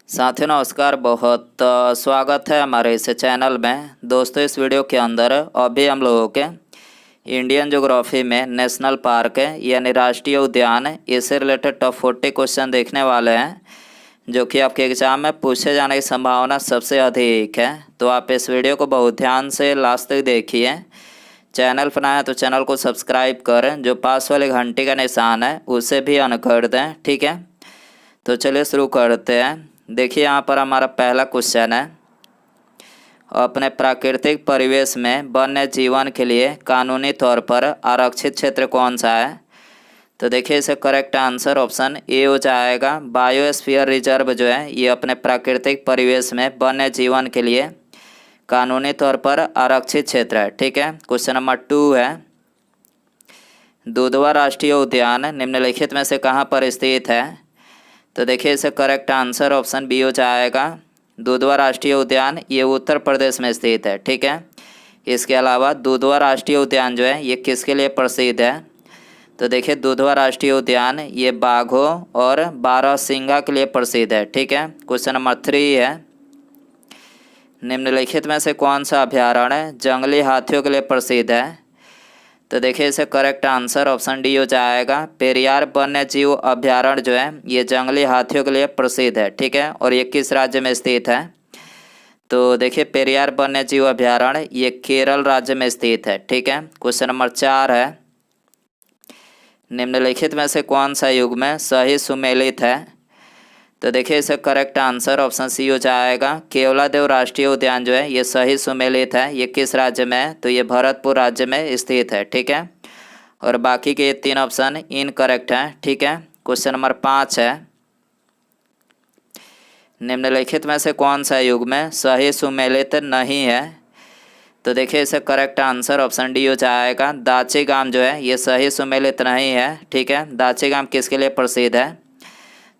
साथियों नमस्कार। बहुत स्वागत है हमारे इस चैनल में। दोस्तों इस वीडियो के अंदर अभी हम लोगों के इंडियन ज्योग्राफी में नेशनल पार्क यानी राष्ट्रीय उद्यान इससे रिलेटेड टॉप 40 क्वेश्चन देखने वाले हैं जो कि आपके एग्जाम में पूछे जाने की संभावना सबसे अधिक है। तो आप इस वीडियो को बहुत ध्यान से लास्ट तक देखिए। चैनल पर नया है तो चैनल को सब्सक्राइब करें, जो पास वाले घंटे का निशान है उसे भी ऑन कर दें, ठीक है। तो चलिए शुरू करते हैं। देखिए यहाँ पर हमारा पहला क्वेश्चन है, अपने प्राकृतिक परिवेश में वन्य जीवन के लिए कानूनी तौर पर आरक्षित क्षेत्र कौन सा है। तो देखिए इसे करेक्ट आंसर ऑप्शन ए हो जाएगा। बायोस्फीयर रिजर्व जो है ये अपने प्राकृतिक परिवेश में वन्य जीवन के लिए कानूनी तौर पर आरक्षित क्षेत्र है, ठीक है। क्वेश्चन नंबर 2 है, दुधवा राष्ट्रीय उद्यान निम्नलिखित में से कहाँ पर स्थित है। तो देखिए इसे करेक्ट आंसर ऑप्शन बी हो जाएगा। दुधवा राष्ट्रीय उद्यान ये उत्तर प्रदेश में स्थित है, ठीक है। इसके अलावा दुधवा राष्ट्रीय उद्यान जो है ये किसके लिए प्रसिद्ध है। तो देखिए दुधवा राष्ट्रीय उद्यान ये बाघों और बारहसिंगा के लिए प्रसिद्ध है, ठीक है। क्वेश्चन नंबर 3 है, निम्नलिखित में से कौन सा अभ्यारण्य जंगली हाथियों के लिए प्रसिद्ध है। तो देखिए इसे करेक्ट आंसर ऑप्शन डी हो जाएगा। पेरियार वन्य जीव अभ्यारण्य जो है ये जंगली हाथियों के लिए प्रसिद्ध है, ठीक है। और ये किस राज्य में स्थित है। तो देखिए पेरियार वन्य जीव अभ्यारण्य ये केरल राज्य में स्थित है, ठीक है। क्वेश्चन नंबर 4 है, निम्नलिखित में से कौन सा युग्म सही सुमेलित है। तो देखिए इसे करेक्ट आंसर ऑप्शन सी हो जाएगा। केवलादेव राष्ट्रीय उद्यान जो है ये सही सुमेलित है। ये किस राज्य में है। तो ये भरतपुर राज्य में स्थित है, ठीक है। और बाकी के 3 ऑप्शन इनकरेक्ट हैं, ठीक है। क्वेश्चन नंबर 5 है, निम्नलिखित में से कौन सा युग्म सही सुमेलित नहीं है। तो देखिए इसे करेक्ट आंसर ऑप्शन डी हो जाएगा। दाचीगाम जो है ये सही सुमेलित नहीं है, ठीक है। दाचीगाम किसके लिए प्रसिद्ध है।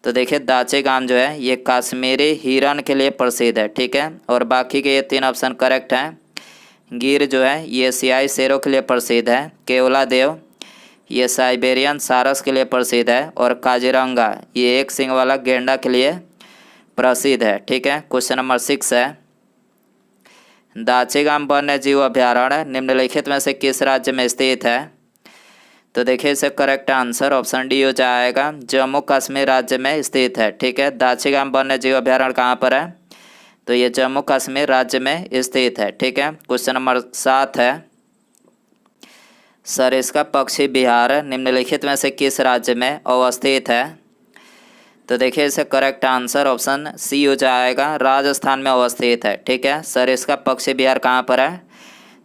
तो देखिए दाचीगाम जो है ये कश्मीरी हिरन के लिए प्रसिद्ध है, ठीक है। और बाकी के ये 3 ऑप्शन करेक्ट हैं। गिर जो है ये एशियाई शेरों के लिए प्रसिद्ध है। केवलादेव ये साइबेरियन सारस के लिए प्रसिद्ध है। और काजीरंगा ये एक सींग वाला गेंडा के लिए प्रसिद्ध है, ठीक है। क्वेश्चन नंबर 6 है, दाचीगाम वन्य जीव अभ्यारण्य निम्नलिखित में से किस राज्य में स्थित है। तो देखिए इसे करेक्ट आंसर ऑप्शन डी हो जाएगा। जम्मू कश्मीर राज्य में स्थित है, ठीक है। दाचीगाम वन्य जीव अभ्यारण्य कहाँ पर है। तो ये जम्मू कश्मीर राज्य में स्थित है, ठीक है। क्वेश्चन नंबर 7 है, सरिस्का पक्षी विहार निम्नलिखित में से किस राज्य में अवस्थित है। तो देखिए इसे करेक्ट आंसर ऑप्शन सी हो जाएगा। राजस्थान में अवस्थित है, ठीक है। सरिस्का पक्षी विहार कहाँ पर है।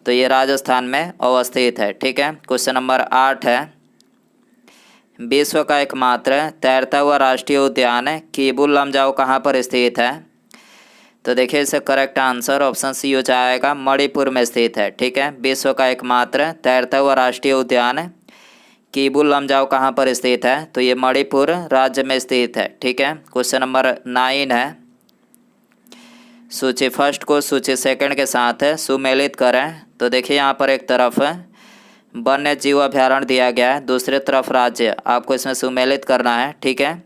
तो ये राजस्थान में अवस्थित है, ठीक है। क्वेश्चन नंबर 8 है, विश्व का एकमात्र तैरता हुआ राष्ट्रीय उद्यान किबुल लमजाओ कहाँ पर स्थित है। तो देखिए इसे करेक्ट आंसर ऑप्शन सी हो जाएगा। मणिपुर में स्थित है, ठीक है। विश्व का एकमात्र तैरता हुआ राष्ट्रीय उद्यान किबुल लमजाओ कहाँ पर स्थित है। तो ये मणिपुर राज्य में स्थित है, ठीक है। क्वेश्चन नंबर 9 है, सूची फर्स्ट को सूची सेकंड के साथ सुमेलित करें। तो देखिए यहाँ पर एक तरफ वन्य जीव अभ्यारण्य दिया गया है, दूसरी तरफ राज्य, आपको इसमें सुमेलित करना है, ठीक है।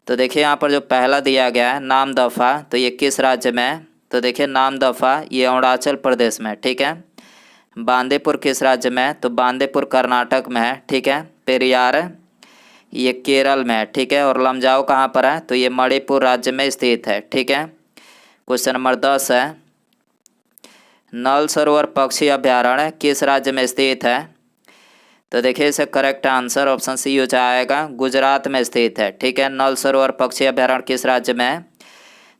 तो देखिए यहाँ पर जो पहला दिया गया है नामदफा, तो ये किस राज्य में है। तो देखिए नामदफा ये अरुणाचल प्रदेश में, ठीक है। बांदीपुर किस राज्य में है। तो बांदीपुर कर्नाटक में है, ठीक है। पेरियार ये केरल में है, ठीक है। और लमजाओ कहाँ पर है। तो ये मणिपुर राज्य में स्थित है, ठीक है। क्वेश्चन नंबर 10 है, नल सरोवर पक्षी अभ्यारण्य किस राज्य में स्थित है। तो देखिए इसे करेक्ट आंसर ऑप्शन सी हो जाएगा। गुजरात में स्थित है, ठीक है। नल सरोवर पक्षी अभ्यारण्य किस राज्य में है।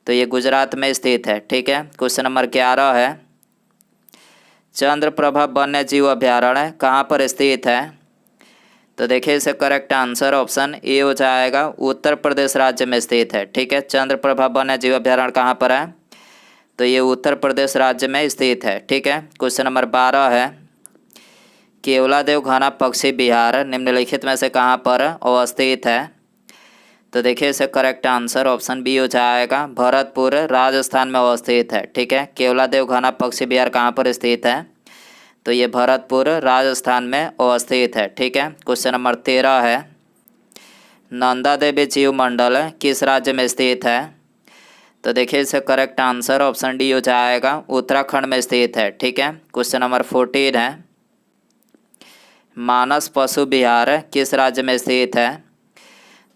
तो ये गुजरात में स्थित है, ठीक है। क्वेश्चन नंबर 11 है, चंद्रप्रभा वन्य जीव अभ्यारण्य कहाँ पर स्थित है। तो देखिए इसे करेक्ट आंसर ऑप्शन ए हो जाएगा। उत्तर प्रदेश राज्य में स्थित है, ठीक है। चंद्रप्रभा वन्य जीव अभ्यारण्य कहाँ पर है। तो ये उत्तर प्रदेश राज्य में स्थित है, ठीक है। क्वेश्चन नंबर 12 है, केवलादेव घना पक्षी विहार निम्नलिखित में से कहाँ पर अवस्थित है। तो देखिए इसे करेक्ट आंसर ऑप्शन बी हो जाएगा। भरतपुर राजस्थान में अवस्थित है, ठीक है। केवलादेव घना पक्षी विहार कहाँ पर स्थित है। तो ये भरतपुर राजस्थान में अवस्थित है, ठीक है। क्वेश्चन नंबर 13 है, नंदा देवी जीव मंडल किस राज्य में स्थित है। तो देखिए इसका करेक्ट आंसर ऑप्शन डी हो जाएगा, उत्तराखंड में स्थित है। ठीक है, क्वेश्चन नंबर 14 है, मानस पशु विहार किस राज्य में स्थित है?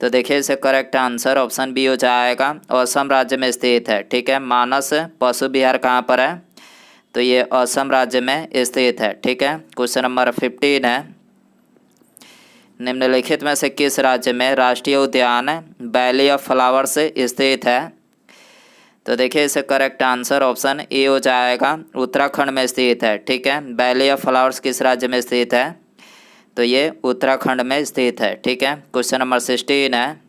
तो देखिए इसका करेक्ट आंसर ऑप्शन बी हो जाएगा, असम राज्य में स्थित है। ठीक है, मानस पशु विहार कहाँ पर है? तो ये असम राज्य में स्थित है। ठीक है, क्वेश्चन नंबर 15 है, निम्नलिखित में से किस राज्य में राष्ट्रीय उद्यान वैली ऑफ फ्लावर्स स्थित है? तो देखिए इसका करेक्ट आंसर ऑप्शन ए हो जाएगा, उत्तराखंड में स्थित है। ठीक है, वैली ऑफ फ्लावर्स किस राज्य में स्थित है? तो ये उत्तराखंड में स्थित है। ठीक है, क्वेश्चन नंबर 16 है,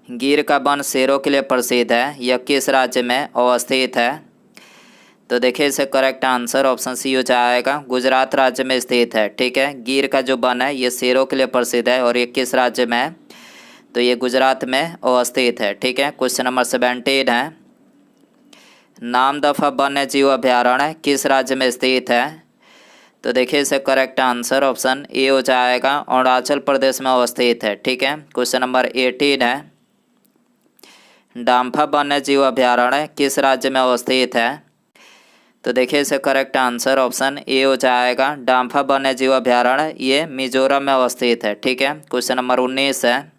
गिर का वन शेरों के लिए प्रसिद्ध है, यह किस राज्य में अवस्थित है? तो देखिए इसका करेक्ट आंसर ऑप्शन सी हो जाएगा, गुजरात राज्य में स्थित है। ठीक है, गिर का जो वन है ये शेरों के लिए प्रसिद्ध है और ये किस राज्य में है? तो ये गुजरात में अवस्थित है। ठीक है, क्वेश्चन नंबर 17 है, नामदफा वन्य जीव अभ्यारण्य किस राज्य में स्थित है? तो देखिए इसका करेक्ट आंसर ऑप्शन ए हो जाएगा, अरुणाचल प्रदेश में अवस्थित है। ठीक है, क्वेश्चन नंबर 18 है, डांफा वन्य जीव अभ्यारण्य किस राज्य में अवस्थित है? तो देखिए इसका करेक्ट आंसर ऑप्शन ए हो जाएगा, डांफा वन्य जीव अभ्यारण्य ये मिजोरम में अवस्थित है। ठीक है, क्वेश्चन नंबर 19 है,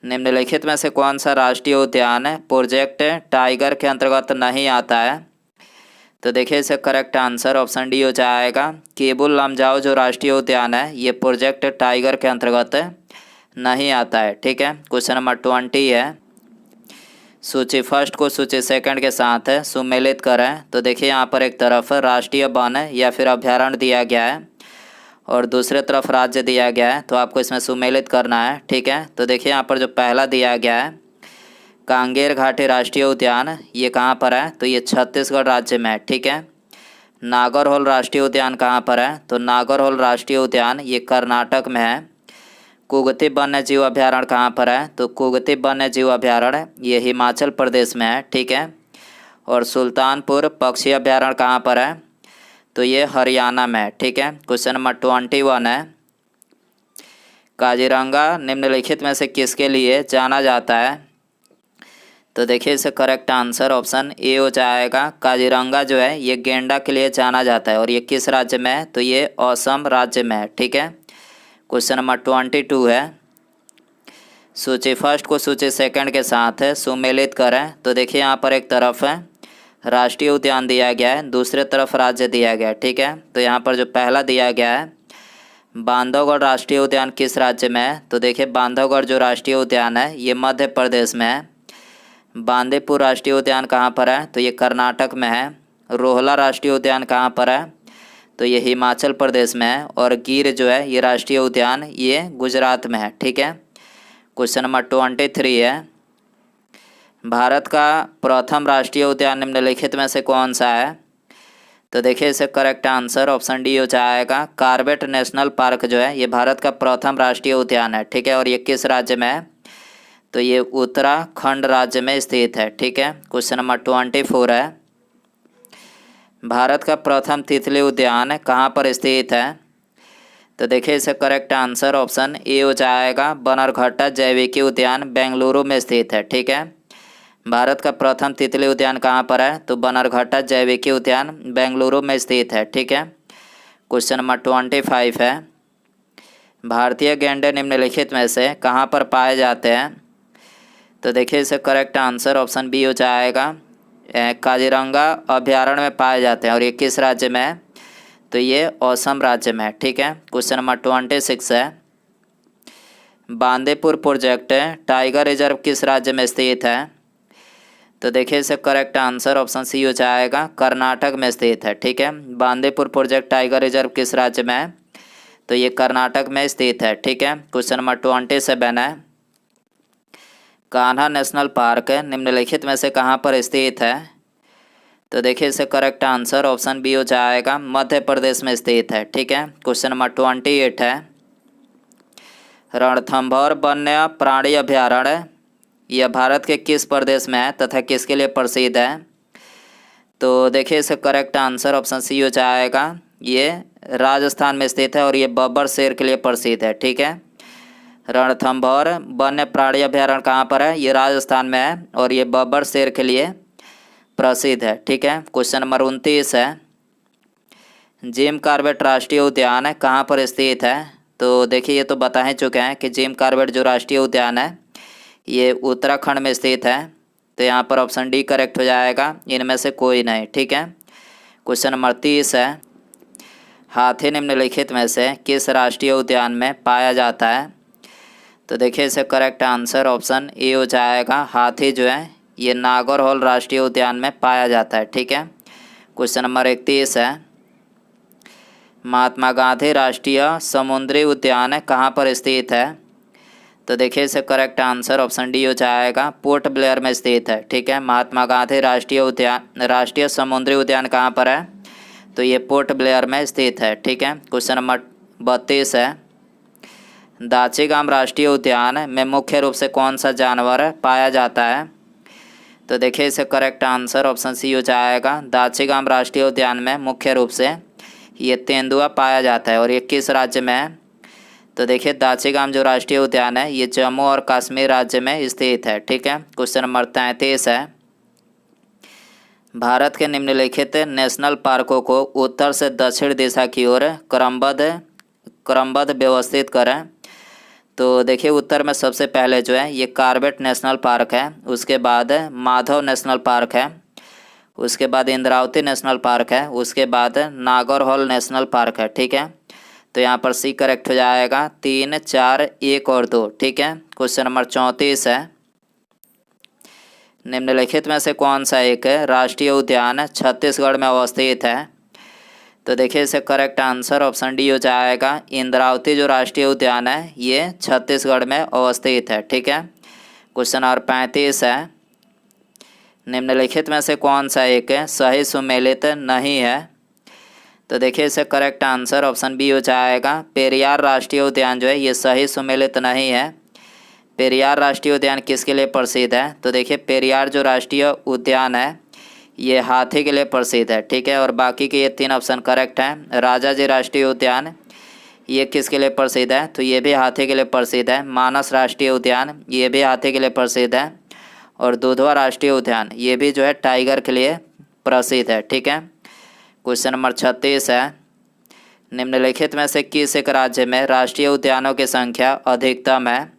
निम्नलिखित में से कौन सा राष्ट्रीय उद्यान प्रोजेक्ट टाइगर के अंतर्गत नहीं आता है? तो देखिए इसका करेक्ट आंसर ऑप्शन डी हो जाएगा, केबुल लमजाओ जो राष्ट्रीय उद्यान है ये प्रोजेक्ट टाइगर के अंतर्गत नहीं आता है। ठीक है, क्वेश्चन नंबर 20 है, सूची फर्स्ट को सूची सेकंड के साथ सुमेलित करें। तो देखिए यहाँ पर एक तरफ राष्ट्रीय वन या फिर अभ्यारण्य दिया गया है और दूसरे तरफ राज्य दिया गया है, तो आपको इसमें सुमेलित करना है। ठीक है, तो देखिए यहाँ पर जो पहला दिया गया है कांगेर घाटी राष्ट्रीय उद्यान, ये कहाँ पर है? तो ये छत्तीसगढ़ राज्य में है। ठीक है, नागरहोल राष्ट्रीय उद्यान कहाँ पर है? तो नागरहोल राष्ट्रीय उद्यान ये कर्नाटक में है। कुगती वन्य जीव अभ्यारण्य कहाँ पर है? तो कुगती वन्य जीव अभ्यारण्य ये हिमाचल प्रदेश में है। ठीक है, और सुल्तानपुर पक्षी अभ्यारण्य कहाँ पर है? तो ये हरियाणा में है। ठीक है, क्वेश्चन नंबर 21 है, काजीरंगा निम्नलिखित में से किसके लिए जाना जाता है? तो देखिए इसका करेक्ट आंसर ऑप्शन ए हो जाएगा, काजीरंगा जो है ये गेंडा के लिए जाना जाता है और ये किस राज्य में है? तो ये असम राज्य में है। ठीक है, क्वेश्चन नंबर 22 है, सूची फर्स्ट को सूची सेकंड के साथ सुमेलित करें। तो देखिए यहाँ पर एक तरफ है राष्ट्रीय उद्यान दिया गया है, दूसरे तरफ राज्य दिया गया है। ठीक है, तो यहाँ पर जो पहला दिया गया है बांधवगढ़ राष्ट्रीय उद्यान किस राज्य में है? तो देखिए बांधवगढ़ जो राष्ट्रीय उद्यान है ये मध्य प्रदेश में है। बांदीपुर राष्ट्रीय उद्यान कहाँ पर है? तो ये कर्नाटक में है। रोहला राष्ट्रीय उद्यान कहाँ पर है? तो ये हिमाचल प्रदेश में है। और गिर जो है ये राष्ट्रीय उद्यान ये गुजरात में है। ठीक है, क्वेश्चन नंबर 23 है, भारत का प्रथम राष्ट्रीय उद्यान निम्नलिखित में से कौन सा है? तो देखिए इसका करेक्ट आंसर ऑप्शन डी हो जाएगा, कार्बेट नेशनल पार्क जो है ये भारत का प्रथम राष्ट्रीय उद्यान है। ठीक है, और ये किस राज्य में है? तो ये उत्तराखंड राज्य में स्थित है। ठीक है, क्वेश्चन नंबर 24 है, भारत का प्रथम तितली उद्यान कहाँ पर स्थित है? तो देखिए इसका करेक्ट आंसर ऑप्शन ए हो जाएगा, बनरघट्टा जैविकी उद्यान बेंगलुरु में स्थित है। ठीक है, भारत का प्रथम तितली उद्यान कहाँ पर है? तो बनरघट्टा जैविकी उद्यान बेंगलुरु में स्थित है। ठीक है, क्वेश्चन नंबर 25 है, भारतीय गैंडे निम्नलिखित में से कहाँ पर पाए जाते हैं? तो देखिए इसका करेक्ट आंसर ऑप्शन बी हो जाएगा, काजीरंगा अभ्यारण्य में पाए जाते हैं और ये किस राज्य में है? तो ये असम राज्य में है। ठीक है, क्वेश्चन नंबर 26 है, बांदीपुर प्रोजेक्ट टाइगर रिजर्व किस राज्य में स्थित है? तो देखिए इसका करेक्ट आंसर ऑप्शन सी हो जाएगा, कर्नाटक में स्थित है। ठीक है, बांदीपुर प्रोजेक्ट टाइगर रिजर्व किस राज्य में है? तो ये कर्नाटक में स्थित है। ठीक है, क्वेश्चन नंबर 27 है, कान्हा नेशनल पार्क निम्नलिखित में से कहाँ पर स्थित है? तो देखिए इसका करेक्ट आंसर ऑप्शन बी हो जाएगा, मध्य प्रदेश में स्थित है। ठीक है, क्वेश्चन नंबर 28 है, रणथंभौर वन्य प्राणी अभ्यारण्य यह भारत के किस प्रदेश में है तथा किसके लिए प्रसिद्ध है? तो देखिए इसका करेक्ट आंसर ऑप्शन सी हो जाएगा, ये राजस्थान में स्थित है और ये बब्बर शेर के लिए प्रसिद्ध है। ठीक है, रणथंभौर वन्य प्राणी अभ्यारण्य कहाँ पर है? ये राजस्थान में है और ये बब्बर शेर के लिए प्रसिद्ध है। ठीक है, क्वेश्चन नंबर 29 है, जिम कॉर्बेट राष्ट्रीय उद्यान है कहाँ पर स्थित है? तो देखिए ये तो बता ही चुके हैं कि जिम कॉर्बेट जो राष्ट्रीय उद्यान है ये उत्तराखंड में स्थित है। तो यहाँ पर ऑप्शन डी करेक्ट हो जाएगा, इनमें से कोई नहीं। ठीक है, क्वेश्चन नंबर 30 है, हाथी निम्नलिखित में से किस राष्ट्रीय उद्यान में पाया जाता है? तो देखिए इसे करेक्ट आंसर ऑप्शन ए हो जाएगा। हाथी जो है ये नागौरहोल राष्ट्रीय उद्यान में पाया जाता है। ठीक है, क्वेश्चन नंबर 31 है, महात्मा गांधी राष्ट्रीय समुद्री उद्यान कहाँ पर स्थित है? तो देखिए इसे करेक्ट आंसर ऑप्शन डी हो जाएगा, पोर्ट ब्लेयर में स्थित है। ठीक है, महात्मा गांधी राष्ट्रीय समुद्री उद्यान कहाँ पर है? तो ये पोर्ट ब्लेयर में स्थित है। ठीक है, क्वेश्चन नंबर 32 है, दाचीगाम राष्ट्रीय उद्यान में मुख्य रूप से कौन सा जानवर पाया जाता है? तो देखिए इसे करेक्ट आंसर ऑप्शन सी हो जाएगा, दाचीगाम राष्ट्रीय उद्यान में मुख्य रूप से ये तेंदुआ पाया जाता है। और ये किस राज्य में है? तो देखिए दाचीगाम जो राष्ट्रीय उद्यान है ये जम्मू और कश्मीर राज्य में स्थित है। ठीक है, क्वेश्चन नंबर 33 है, भारत के निम्नलिखित नेशनल पार्कों को उत्तर से दक्षिण दिशा की ओर क्रमबद्ध व्यवस्थित करें। तो देखिए उत्तर में सबसे पहले जो है ये कॉर्बेट नेशनल पार्क है, उसके बाद माधव नेशनल पार्क है, उसके बाद इंद्रावती नेशनल पार्क है, उसके बाद नागौरहोल नेशनल पार्क है। ठीक है, तो यहाँ पर सी करेक्ट हो जाएगा, 3, 4, 1 और 2। ठीक है, क्वेश्चन नंबर 34 है, निम्नलिखित में से कौन सा एक राष्ट्रीय उद्यान छत्तीसगढ़ में अवस्थित है? तो देखिए इसे करेक्ट आंसर ऑप्शन डी हो जाएगा, इंद्रावती जो राष्ट्रीय उद्यान है ये छत्तीसगढ़ में अवस्थित है। ठीक है, क्वेश्चन नंबर 35 है, निम्नलिखित में से कौन सा एक सही सुमेलित नहीं है? तो देखिए इसे करेक्ट आंसर ऑप्शन बी हो जाएगा, पेरियार राष्ट्रीय उद्यान जो है ये सही सुमेलित नहीं है। पेरियार राष्ट्रीय उद्यान किसके लिए प्रसिद्ध है? तो देखिए पेरियार जो राष्ट्रीय उद्यान है ये हाथी के लिए प्रसिद्ध है। ठीक है, और बाकी के ये 3 ऑप्शन करेक्ट हैं। राजाजी राष्ट्रीय उद्यान ये किसके लिए प्रसिद्ध है? तो ये भी हाथी के लिए प्रसिद्ध है। मानस राष्ट्रीय उद्यान ये भी हाथी के लिए प्रसिद्ध है। और दुधवा राष्ट्रीय उद्यान ये भी जो है टाइगर के लिए प्रसिद्ध है। ठीक है, क्वेश्चन नंबर 36 है, निम्नलिखित में से किस एक राज्य में राष्ट्रीय उद्यानों की संख्या अधिकतम है?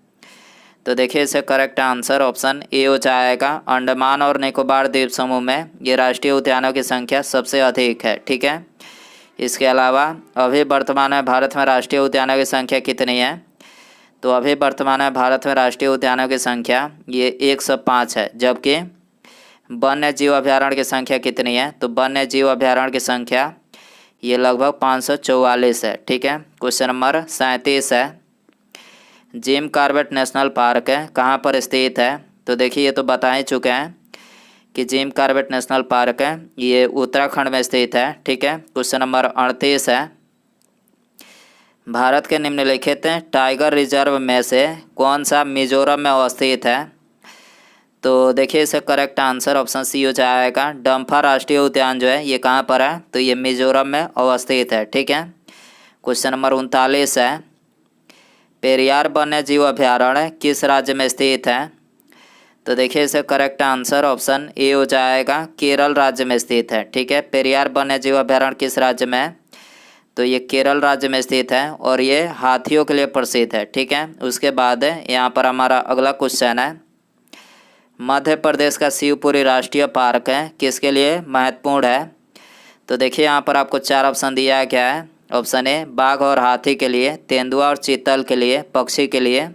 तो देखिए इसे करेक्ट आंसर ऑप्शन ए हो जाएगा, अंडमान और निकोबार द्वीप समूह में ये राष्ट्रीय उद्यानों की संख्या सबसे अधिक है। ठीक है, इसके अलावा अभी वर्तमान में भारत में राष्ट्रीय उद्यानों की संख्या कितनी है? तो अभी वर्तमान में भारत में राष्ट्रीय उद्यानों की संख्या ये 105 है, जबकि वन्य जीव अभ्यारण्य की संख्या कितनी है? तो वन्य जीव अभ्यारण्य की संख्या ये लगभग 544 है। ठीक है, क्वेश्चन नंबर 37 है, जिम कॉर्बेट नेशनल पार्क है कहाँ पर स्थित है? तो देखिए ये तो बता ही चुके हैं कि जिम कॉर्बेट नेशनल पार्क है ये उत्तराखंड में स्थित है। ठीक है, क्वेश्चन नंबर 38 है, भारत के निम्नलिखित टाइगर रिजर्व में से कौन सा मिजोरम में अवस्थित है? तो देखिए इसे करेक्ट आंसर ऑप्शन सी हो जाएगा, डम्फा राष्ट्रीय उद्यान जो है ये कहाँ पर है? तो ये मिजोरम में अवस्थित है। ठीक है, क्वेश्चन नंबर 39 है, पेरियार वन्य जीव अभ्यारण्य किस राज्य में स्थित है? तो देखिए इसे करेक्ट आंसर ऑप्शन ए हो जाएगा, केरल राज्य में स्थित है। ठीक है, पेरियार वन्य जीव अभ्यारण्य किस राज्य में है? तो ये केरल राज्य में स्थित है और ये हाथियों के लिए प्रसिद्ध है। ठीक है, उसके बाद यहाँ पर हमारा अगला क्वेश्चन है, मध्य प्रदेश का शिवपुरी राष्ट्रीय पार्क है किसके लिए महत्वपूर्ण है? तो देखिए यहाँ पर आपको 4 ऑप्शन दिया गया है। ऑप्शन ए बाघ और हाथी के लिए, तेंदुआ और चीतल के लिए, पक्षी के लिए,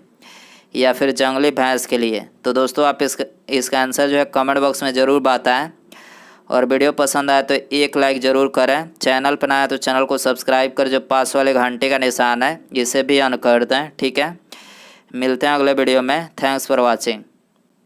या फिर जंगली भैंस के लिए। तो दोस्तों आप इसका आंसर जो है कमेंट बॉक्स में ज़रूर बताएं और वीडियो पसंद आए तो एक लाइक ज़रूर करें। चैनल पर नया है तो चैनल को सब्सक्राइब कर जो पास वाले घंटे का निशान है इसे भी ऑन कर दें। ठीक है, मिलते हैं अगले वीडियो में। Thanks for watching.